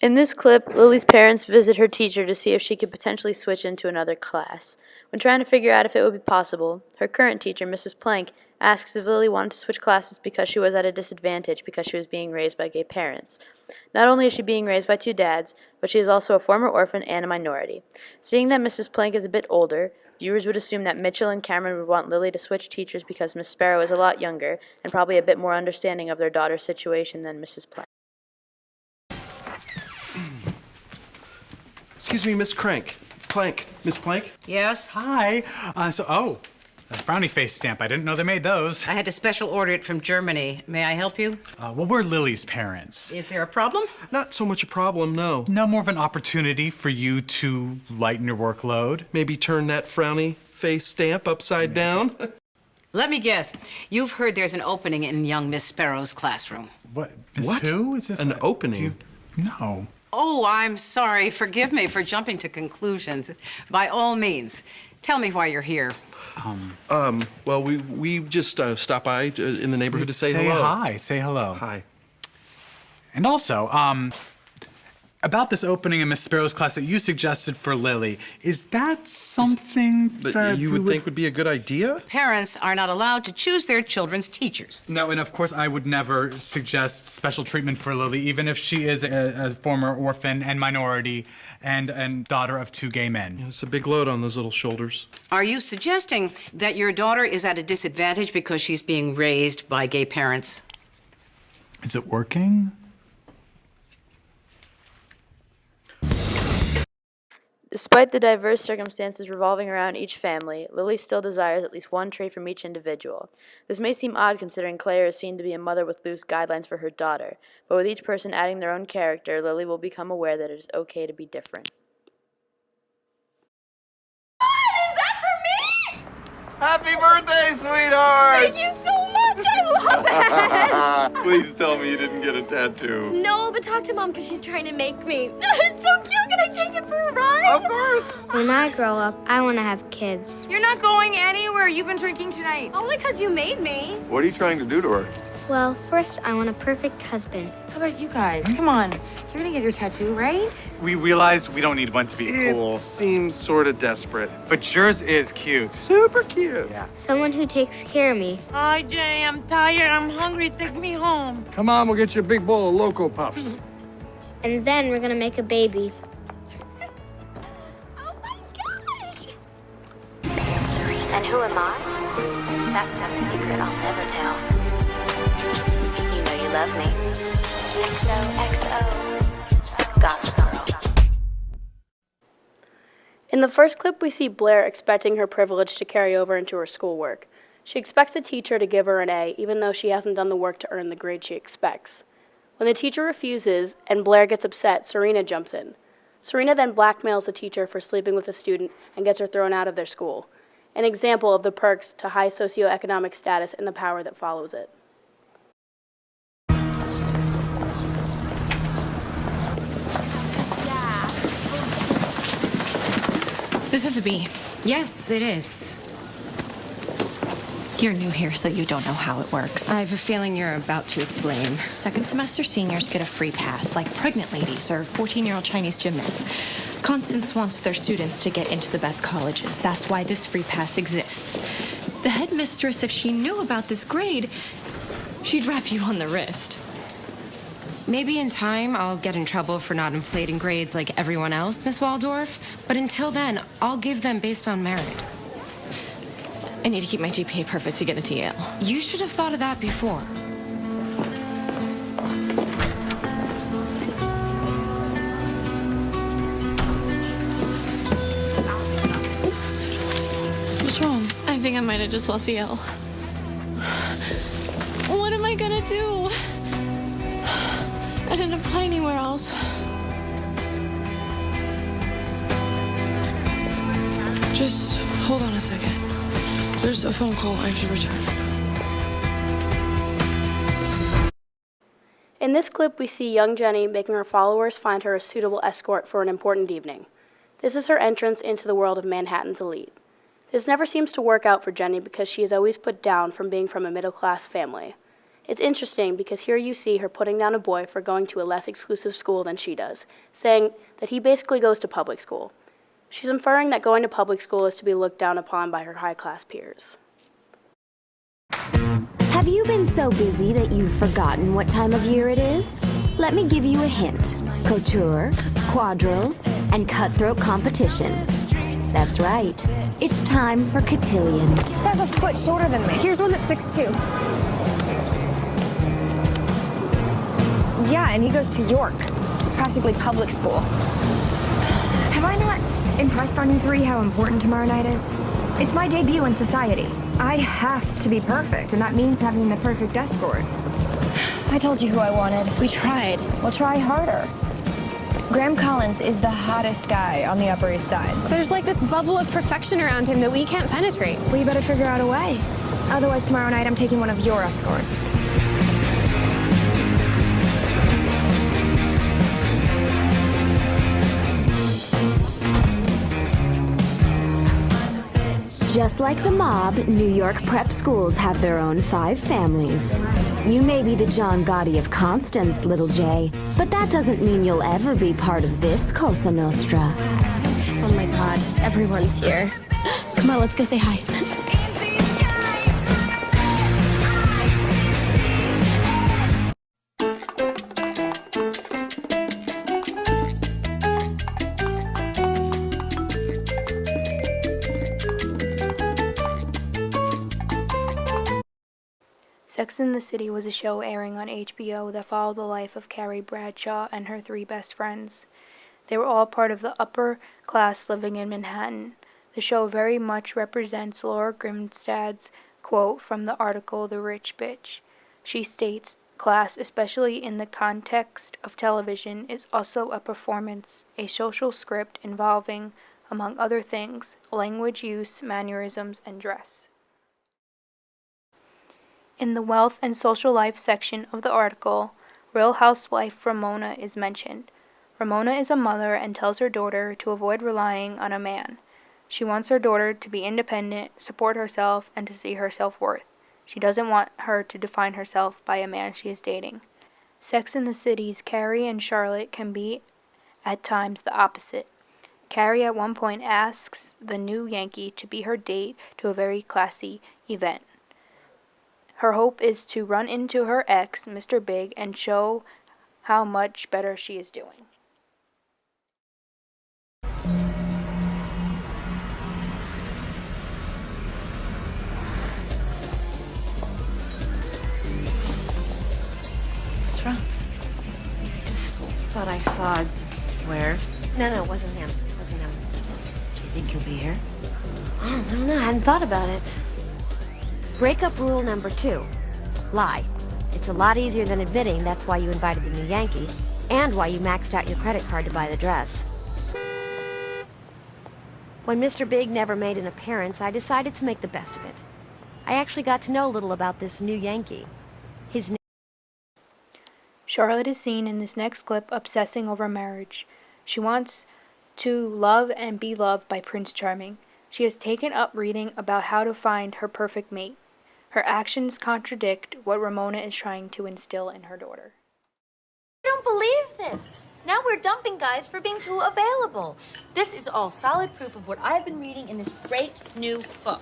In this clip, Lily's parents visit her teacher to see if she could potentially switch into another class. When trying to figure out if it would be possible, her current teacher, Mrs. Plank, asks if Lily wanted to switch classes because she was at a disadvantage because she was being raised by gay parents. Not only is she being raised by two dads, but she is also a former orphan and a minority. Seeing that Mrs. Plank is a bit older, viewers would assume that Mitchell and Cameron would want Lily to switch teachers because Miss Sparrow is a lot younger and probably a bit more understanding of their daughter's situation than Mrs. Plank. Excuse me, Miss Plank. Miss Plank? Yes? Hi. A frowny face stamp. I didn't know they made those. I had to special order it from Germany. May I help you? Well, we're Lily's parents. Is there a problem? Not so much a problem, no. No, more of an opportunity for you to lighten your workload. Maybe turn that frowny face stamp upside down? Let me guess. You've heard there's an opening in young Miss Sparrow's classroom. What? Miss What? Who? Is this An opening? No. Oh, I'm sorry. Forgive me for jumping to conclusions. By all means, tell me why you're here. Well, we just stopped by in the neighborhood to say hello. Hi. Say hello. Hi. And also, about this opening in Miss Sparrow's class that you suggested for Lily, is that something That that you would think would be a good idea? Parents are not allowed to choose their children's teachers. No, and of course I would never suggest special treatment for Lily, even if she is a former orphan and minority and daughter of two gay men. It's a big load on those little shoulders. Are you suggesting that your daughter is at a disadvantage because she's being raised by gay parents? Is it working? Despite the diverse circumstances revolving around each family, Lily still desires at least one trait from each individual. This may seem odd considering Claire is seen to be a mother with loose guidelines for her daughter, but with each person adding their own character, Lily will become aware that it is okay to be different. Is that for me? Happy birthday, sweetheart! Thank you so much. I love it. Please tell me you didn't get a tattoo. No, but talk to Mom because she's trying to make me. It's so cute. Can I take it for a ride? Of course. When I grow up, I want to have kids. You're not going anywhere. You've been drinking tonight. Only because you made me. What are you trying to do to her? Well, first, I want a perfect husband. How about you guys? Come on. You're gonna get your tattoo, right? We realized we don't need one to be It seems sort of desperate. but yours is cute. Super cute. Yeah. Someone who takes care of me. Hi, Jay. I'm tired. I'm hungry. Take me home. Come on, we'll get you a big bowl of Loco Puffs. And then we're going to make a baby. Oh my gosh. And who am I? That's not a secret I'll never tell. You know you love me. XOXO. Gossip Girl. In the first clip, we see Blair expecting her privilege to carry over into her schoolwork. She expects the teacher to give her an A, even though she hasn't done the work to earn the grade she expects. When the teacher refuses and Blair gets upset, Serena jumps in. Serena then blackmails the teacher for sleeping with a student and gets her thrown out of their school. An example of the perks to high socioeconomic status and the power that follows it. This is a B. Yes, it is. You're new here, so you don't know how it works. I have a feeling you're about to explain. Second semester seniors get a free pass, like pregnant ladies or 14-year-old Chinese gymnasts. Constance wants their students to get into the best colleges. That's why this free pass exists. The headmistress, if she knew about this grade, she'd wrap you on the wrist. Maybe in time I'll get in trouble for not inflating grades like everyone else, Miss Waldorf. But until then, I'll give them based on merit. I need to keep my GPA perfect to get into Yale. You should have thought of that before. What's wrong? I think I might have just lost Yale. What am I gonna do? I didn't apply anywhere else. Just hold on a second. There's a phone call I should return. In this clip, we see young Jenny making her followers find her a suitable escort for an important evening. This is her entrance into the world of Manhattan's elite. This never seems to work out for Jenny because she is always put down from being from a middle-class family. It's interesting because here you see her putting down a boy for going to a less exclusive school than she does, saying that he basically goes to public school. She's inferring that going to public school is to be looked down upon by her high-class peers. Have you been so busy that you've forgotten what time of year it is? Let me give you a hint. Couture, quadrilles, and cutthroat competition. That's right. It's time for cotillion. This guy's a foot shorter than me. Here's one that's 6'2". Yeah, and he goes to York. It's practically public school. Have I not impressed on you three how important tomorrow night is? It's my debut in society. I have to be perfect, and that means having the perfect escort. I told you who I wanted. We tried. We'll try harder. Graham Collins is the hottest guy on the Upper East Side. There's like this bubble of perfection around him that we can't penetrate. We better figure out a way. Otherwise, tomorrow night I'm taking one of your escorts. Just like the mob, New York prep schools have their own 5 families. You may be the John Gotti of Constance, little J, but that doesn't mean you'll ever be part of this Cosa Nostra. Oh my God, everyone's here. Come on, let's go say hi. Sex and the City was a show airing on HBO that followed the life of Carrie Bradshaw and her 3 best friends. They were all part of the upper class living in Manhattan. The show very much represents Laura Grimstad's quote from the article The Rich Bitch. She states, "Class, especially in the context of television, is also a performance, a social script involving, among other things, language use, mannerisms, and dress." In the wealth and social life section of the article, Real Housewife Ramona is mentioned. Ramona is a mother and tells her daughter to avoid relying on a man. She wants her daughter to be independent, support herself, and to see her self-worth. She doesn't want her to define herself by a man she is dating. Sex and the City's Carrie and Charlotte can be, at times, the opposite. Carrie at one point asks the new Yankee to be her date to a very classy event. Her hope is to run into her ex, Mr. Big, and show how much better she is doing. What's wrong? Just thought I saw... Where? No, it wasn't him. It wasn't him. Do you think he'll be here? Oh, I don't know. I hadn't thought about it. Breakup rule number 2. Lie. It's a lot easier than admitting that's why you invited the new Yankee, and why you maxed out your credit card to buy the dress. When Mr. Big never made an appearance, I decided to make the best of it. I actually got to know a little about this new Yankee. His name... Charlotte is seen in this next clip obsessing over marriage. She wants to love and be loved by Prince Charming. She has taken up reading about how to find her perfect mate. Her actions contradict what Ramona is trying to instill in her daughter. I don't believe this. Now we're dumping guys for being too available. This is all solid proof of what I've been reading in this great new book.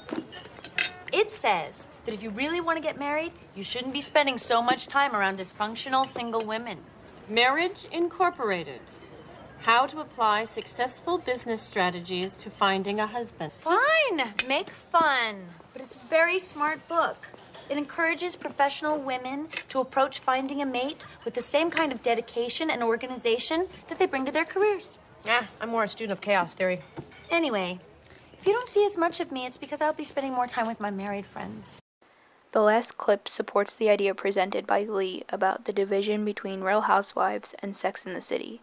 It says that if you really want to get married, you shouldn't be spending so much time around dysfunctional single women. Marriage Incorporated. How to apply successful business strategies to finding a husband. Fine, make fun. But it's a very smart book. It encourages professional women to approach finding a mate with the same kind of dedication and organization that they bring to their careers. I'm more a student of chaos theory. Anyway, if you don't see as much of me, it's because I'll be spending more time with my married friends. The last clip supports the idea presented by Lee about the division between Real Housewives and Sex and the City.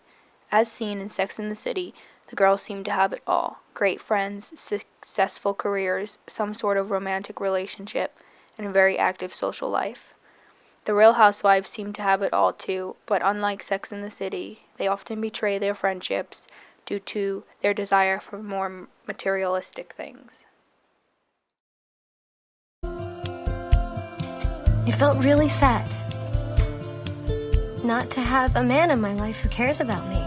As seen in Sex and the City, the girls seem to have it all. Great friends, successful careers, some sort of romantic relationship, and a very active social life. The Real Housewives seem to have it all too, but unlike Sex and the City, they often betray their friendships due to their desire for more materialistic things. It felt really sad. not to have a man in my life who cares about me.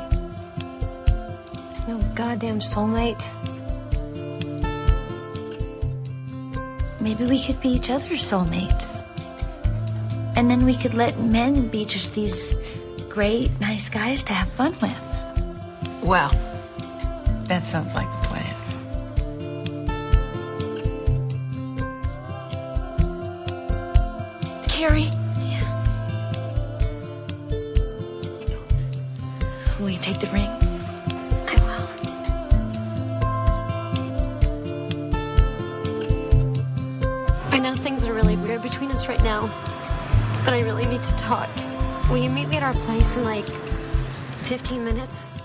No goddamn soulmate. Maybe we could be each other's soulmates. And then we could let men be just these great, nice guys to have fun with. Well, that sounds like the plan. Carrie? Will you take the ring? I will. I know things are really weird between us right now, but I really need to talk. Will you meet me at our place in like 15 minutes?